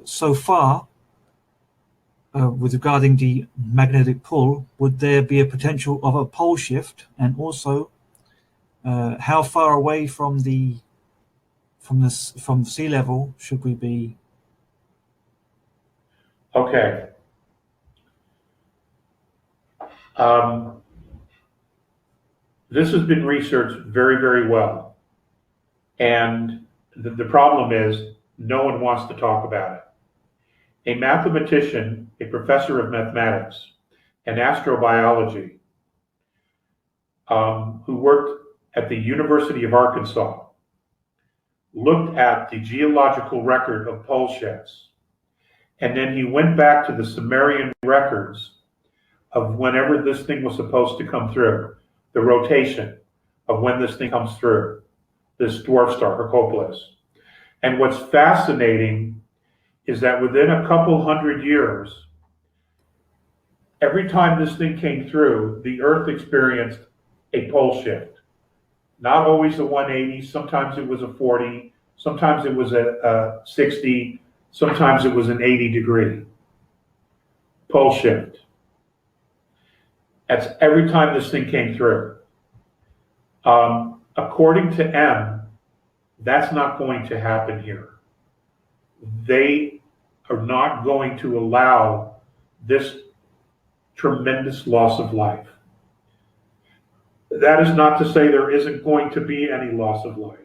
so far, with regarding the magnetic pull, would there be a potential of a pole shift? And also, how far away from sea level should we be? Okay. This has been researched very, very well. And the problem is no one wants to talk about it. A mathematician, a professor of mathematics and astrobiology, who worked at the University of Arkansas, looked at the geological record of pole shifts. And then he went back to the Sumerian records of whenever this thing was supposed to come through, the rotation of when this thing comes through, this dwarf star, Hercules. And what's fascinating is that within a couple hundred years, every time this thing came through, the Earth experienced a pole shift. Not always a 180, sometimes it was a 40, sometimes it was a 60, sometimes it was an 80-degree pole shift. That's every time this thing came through. According to M, that's not going to happen here. They are not going to allow this tremendous loss of life. That is not to say there isn't going to be any loss of life,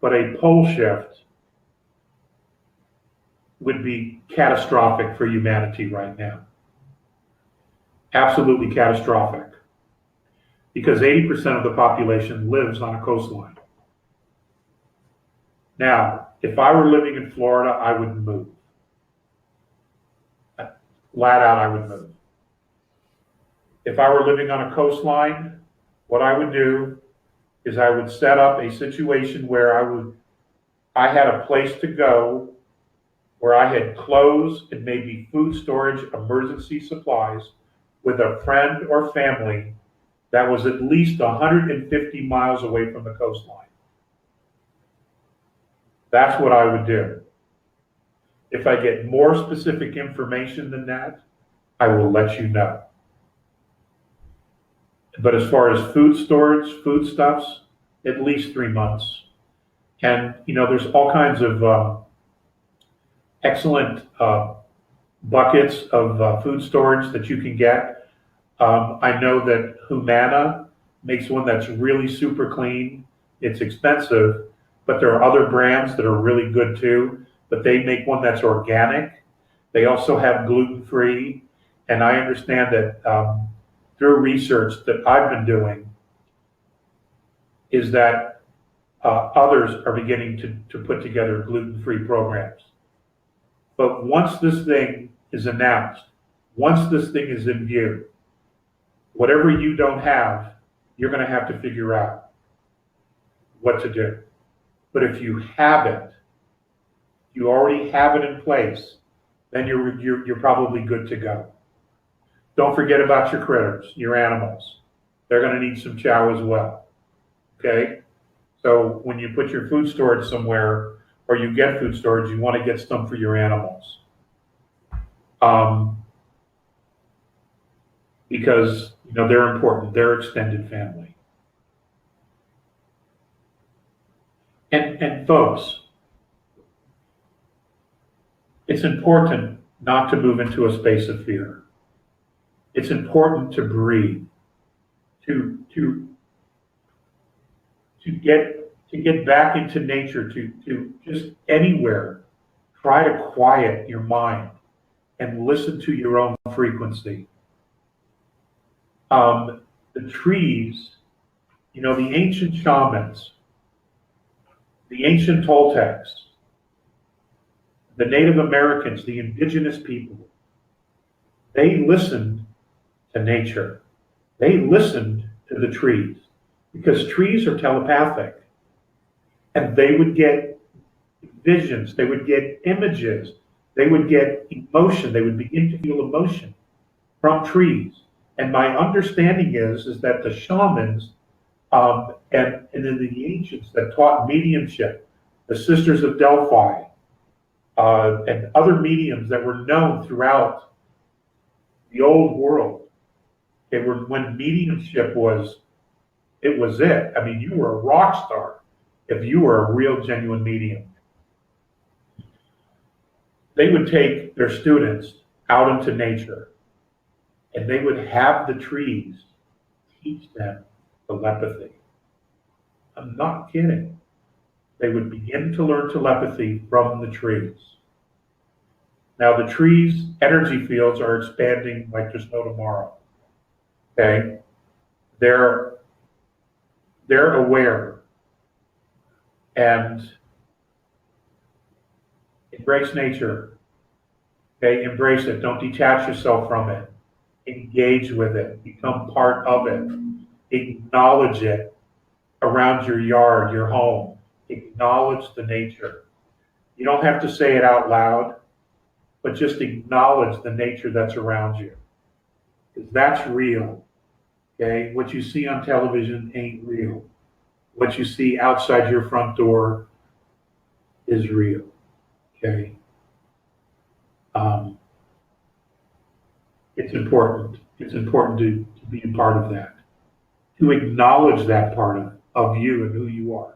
but a pole shift would be catastrophic for humanity right now. Absolutely catastrophic. Because 80% of the population lives on a coastline. Now, if I were living in Florida, I would move. Flat out, I would move. If I were living on a coastline, what I would do is I would set up a situation where I had a place to go, where I had clothes and maybe food storage, emergency supplies, with a friend or family that was at least 150 miles away from the coastline. That's what I would do. If I get more specific information than that, I will let you know. But as far as food storage, foodstuffs, at least 3 months. And, there's all kinds of excellent buckets of food storage that you can get. I know that Humana makes one that's really super clean. It's expensive, but there are other brands that are really good too. But they make one that's organic. They also have gluten-free. And I understand that through research that I've been doing, is that others are beginning to put together gluten-free programs. But once this thing is announced, once this thing is in view, whatever you don't have, you're going to have to figure out what to do. But if you have it, you already have it in place, then you're probably good to go. Don't forget about your critters, your animals. They're going to need some chow as well. Okay? So when you put your food storage somewhere, or you get food storage, you want to get some for your animals. Because they're important, they're extended family. And folks, it's important not to move into a space of fear. It's important to breathe, to get back into nature, to just anywhere, try to quiet your mind and listen to your own frequency. The trees, the ancient shamans, the ancient Toltecs, the Native Americans, the indigenous people, they listened to nature. They listened to the trees because trees are telepathic. And they would get visions, they would get images, they would get emotion, they would begin to feel emotion from trees. And my understanding is that the shamans and then the ancients that taught mediumship, the Sisters of Delphi, and other mediums that were known throughout the old world. They were when mediumship was it. I mean, you were a rock star if you were a real, genuine medium. They would take their students out into nature, and they would have the trees teach them telepathy. I'm not kidding. They would begin to learn telepathy from the trees. Now, the trees' energy fields are expanding like there's no tomorrow. Okay? They're aware, and embrace nature. Okay? Embrace it. Don't detach yourself from it. Engage with it. Become part of it. Acknowledge it around your yard, your home. Acknowledge the nature. You don't have to say it out loud, but just acknowledge the nature that's around you. Because that's real. Okay? What you see on television ain't real. What you see outside your front door is real. Okay? It's important. It's important to be a part of that. To acknowledge that part of you and who you are.